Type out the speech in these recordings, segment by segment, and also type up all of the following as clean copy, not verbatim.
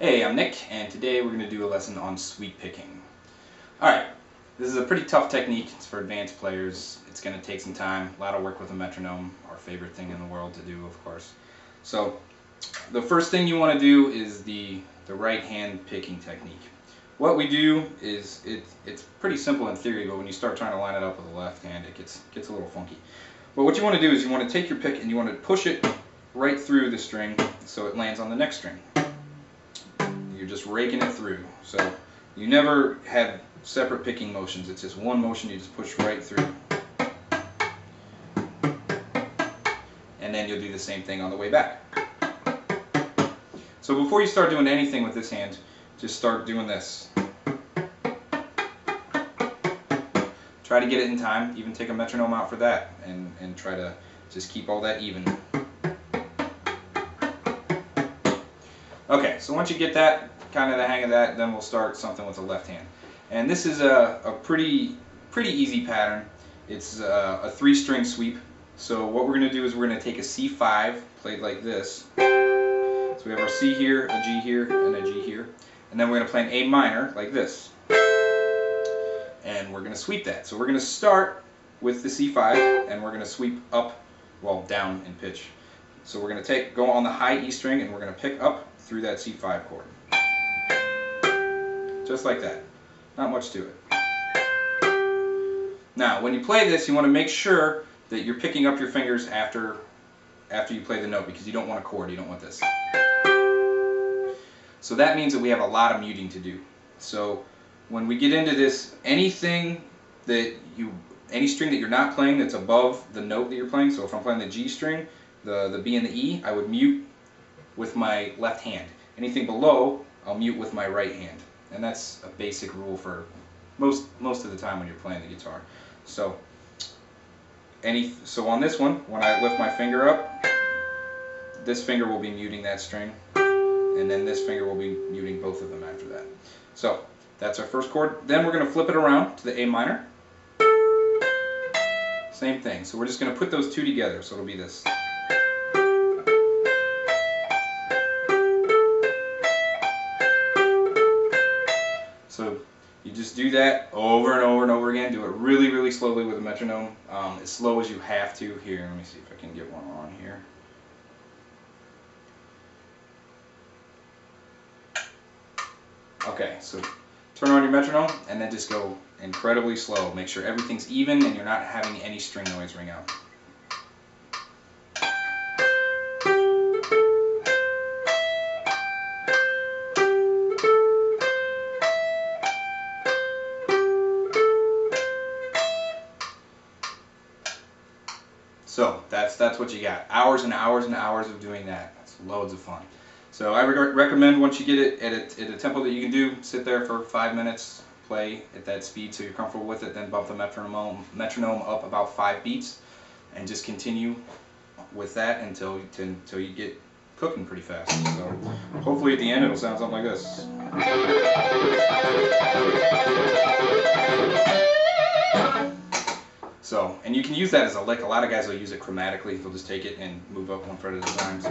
Hey, I'm Nick, and today we're going to do a lesson on sweep picking. Alright, this is a pretty tough technique. It's for advanced players. It's going to take some time, a lot of work with a metronome, our favorite thing in the world to do, of course. So, the first thing you want to do is the right hand picking technique. What we do is, it's pretty simple in theory, but when you start trying to line it up with the left hand, it gets a little funky. But what you want to do is you want to take your pick and you want to push it right through the string so it lands on the next string. You're just raking it through. So you never have separate picking motions. It's just one motion you just push right through. And then you'll do the same thing on the way back. So before you start doing anything with this hand, just start doing this. Try to get it in time. Even take a metronome out for that and try to just keep all that even. Okay, so once you get that, kind of the hang of that, then we'll start something with the left hand. And this is a pretty easy pattern. It's a 3-string sweep. So what we're going to do is we're going to take a C5, played like this. So we have our C here, a G here, and a G here. And then we're going to play an A minor, like this. And we're going to sweep that. So we're going to start with the C5, and we're going to sweep up, well, down in pitch. So we're going to go on the high E string, and we're going to pick up through that C5 chord. Just like that. Not much to it. Now, when you play this, you want to make sure that you're picking up your fingers after you play the note, because you don't want a chord, you don't want this. So that means that we have a lot of muting to do. So when we get into this, any string that you're not playing that's above the note that you're playing, so if I'm playing the G string, the B and the E, I would mute with my left hand. Anything below, I'll mute with my right hand. And that's a basic rule for most of the time when you're playing the guitar. So on this one, when I lift my finger up, this finger will be muting that string, and then this finger will be muting both of them after that. So that's our first chord. Then we're going to flip it around to the A minor. Same thing. So we're just going to put those two together. So it'll be this. So you just do that over and over and over again. Do it really, really slowly with a metronome, as slow as you have to. Here, let me see if I can get one on here. Okay, so turn on your metronome and then just go incredibly slow. Make sure everything's even and you're not having any string noise ring out. So that's what you got. Hours and hours and hours of doing that. That's loads of fun. So I recommend once you get it at a tempo that you can do, sit there for 5 minutes, play at that speed so you're comfortable with it, then bump the metronome up about 5 beats, and just continue with that until you get cooking pretty fast. So hopefully at the end it'll sound something like this. So, and you can use that as a lick. A lot of guys will use it chromatically. They'll just take it and move up one fret at a time. So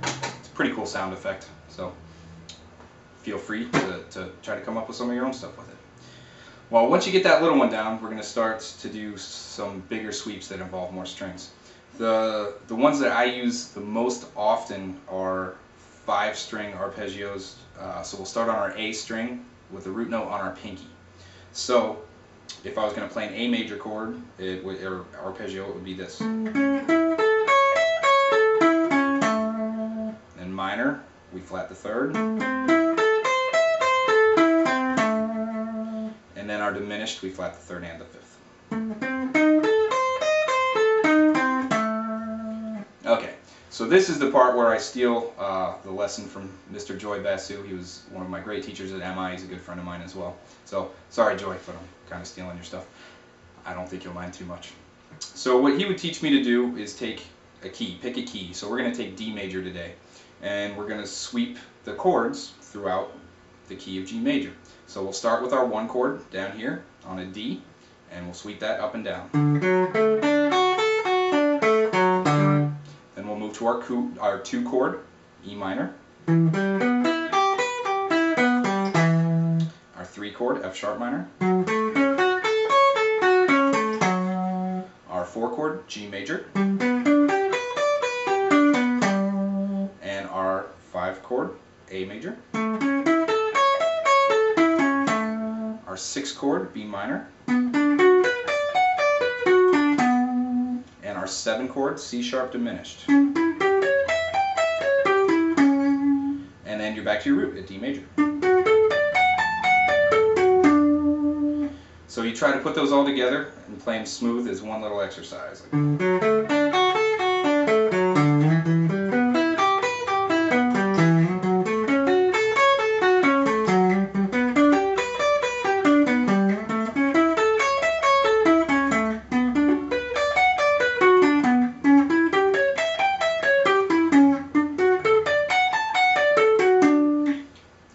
it's a pretty cool sound effect. So feel free to try to come up with some of your own stuff with it. Well, once you get that little one down, we're going to start to do some bigger sweeps that involve more strings. The ones that I use the most often are 5-string arpeggios. So we'll start on our A string with the root note on our pinky. So if I was going to play an A major chord, or arpeggio, it would be this. Then minor, we flat the 3rd. And then our diminished, we flat the 3rd and the 5th. Okay. So this is the part where I steal the lesson from Mr. Joy Basu. He was one of my great teachers at MI. He's a good friend of mine as well. So sorry, Joy, but I'm kind of stealing your stuff. I don't think you'll mind too much. So what he would teach me to do is take a key, pick a key. So we're going to take D major today, and we're going to sweep the chords throughout the key of G major. So we'll start with our 1 chord down here on a D, and we'll sweep that up and down. Then we'll move to to our 2 chord, E minor. Our 3 chord, F sharp minor. Our 4 chord, G major. And our 5 chord, A major. Our 6 chord, B minor. And our 7 chord, C sharp diminished. And then you're back to your root at D major. So you try to put those all together and play them smooth as one little exercise.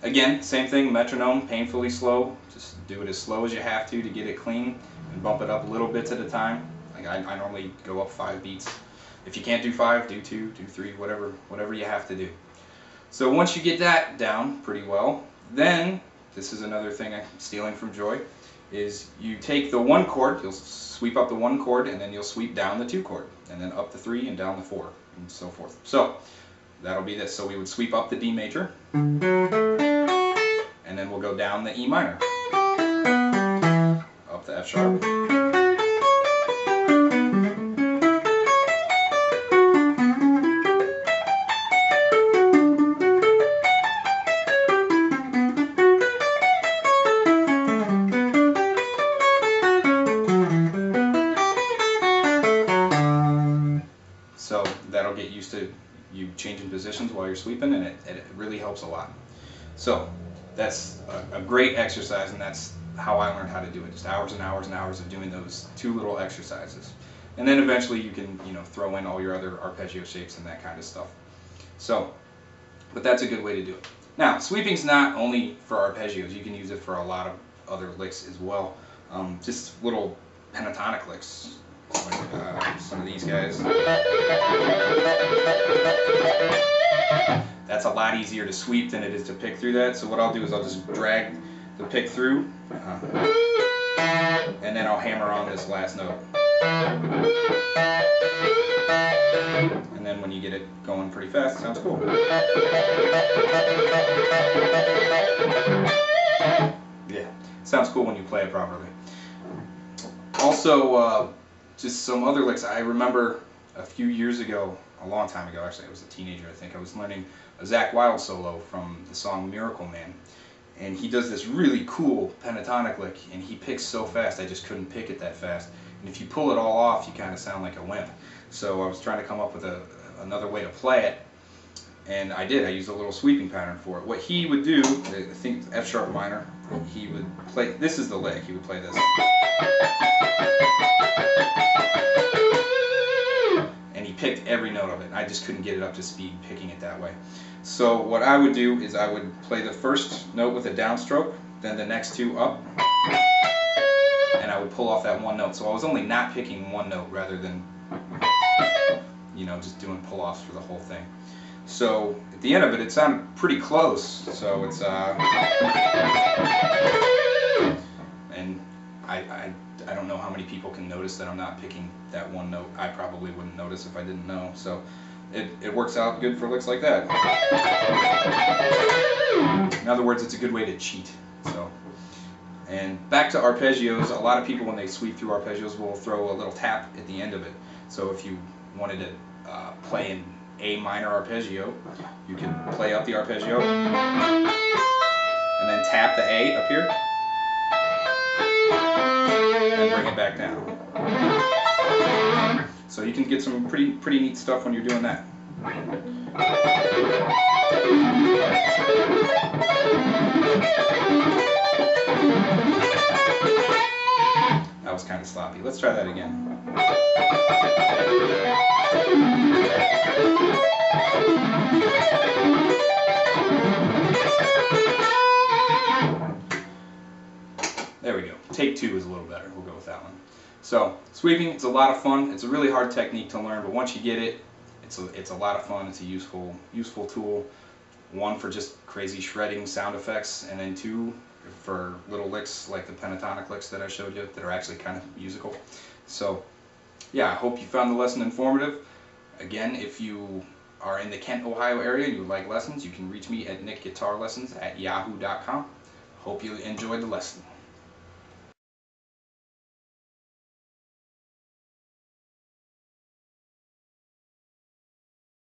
Again, same thing, metronome, painfully slow. Just do it as slow as you have to get it clean, and bump it up little bits at a time. Like I normally go up 5 beats. If you can't do 5, do 2, do 3, whatever you have to do. So once you get that down pretty well, then, this is another thing I'm stealing from Joy, is you take the 1 chord, you'll sweep up the 1 chord, and then you'll sweep down the 2 chord, and then up the 3 and down the 4, and so forth. So that'll be this. So we would sweep up the D major, and then we'll go down the E minor, up the F sharp, so that'll get used to you changing positions while you're sweeping, and it really helps a lot. So that's a great exercise, and that's how I learned how to do it. Just hours and hours and hours of doing those 2 little exercises. And then eventually you can, throw in all your other arpeggio shapes and that kind of stuff. So, but that's a good way to do it. Now, sweeping's not only for arpeggios. You can use it for a lot of other licks as well. Just little pentatonic licks. Like some of these guys. That's a lot easier to sweep than it is to pick through that. So what I'll do is I'll just drag the pick through, and then I'll hammer on this last note. And then when you get it going pretty fast, it sounds cool. Yeah, sounds cool when you play it properly. Also, just some other licks. I remember a few years ago, a long time ago actually, I was a teenager I think, I was learning a Zakk Wylde solo from the song Miracle Man. And he does this really cool pentatonic lick, and he picks so fast I just couldn't pick it that fast. And if you pull it all off, you kind of sound like a wimp. So I was trying to come up with another way to play it, and I did. I used a little sweeping pattern for it. What he would do, I think F sharp minor, he would play, this is the lick, he would play this. And he picked every note of it, and I just couldn't get it up to speed picking it that way. So what I would do is I would play the first note with a downstroke, then the next 2 up, and I would pull off that 1 note. So I was only not picking 1 note rather than, just doing pull-offs for the whole thing. So at the end of it, it sounded pretty close. So it's and I don't know how many people can notice that I'm not picking that 1 note. I probably wouldn't notice if I didn't know. So it works out good for licks like that. In other words, it's a good way to cheat. So, and back to arpeggios, a lot of people when they sweep through arpeggios will throw a little tap at the end of it. So if you wanted to play an A minor arpeggio, you can play up the arpeggio and then tap the A up here and bring it back down. So you can get some pretty neat stuff when you're doing that. That was kind of sloppy. Let's try that again. There we go. Take 2 is a little better. We'll go with that one. So, sweeping, it's a lot of fun. It's a really hard technique to learn, but once you get it, It's a lot of fun. It's a useful tool. One for just crazy shredding sound effects, and then two for little licks like the pentatonic licks that I showed you that are actually kind of musical. So yeah, I hope you found the lesson informative. Again, if you are in the Kent, Ohio area and you would like lessons, you can reach me at nickguitarlessons@yahoo.com. Hope you enjoyed the lesson.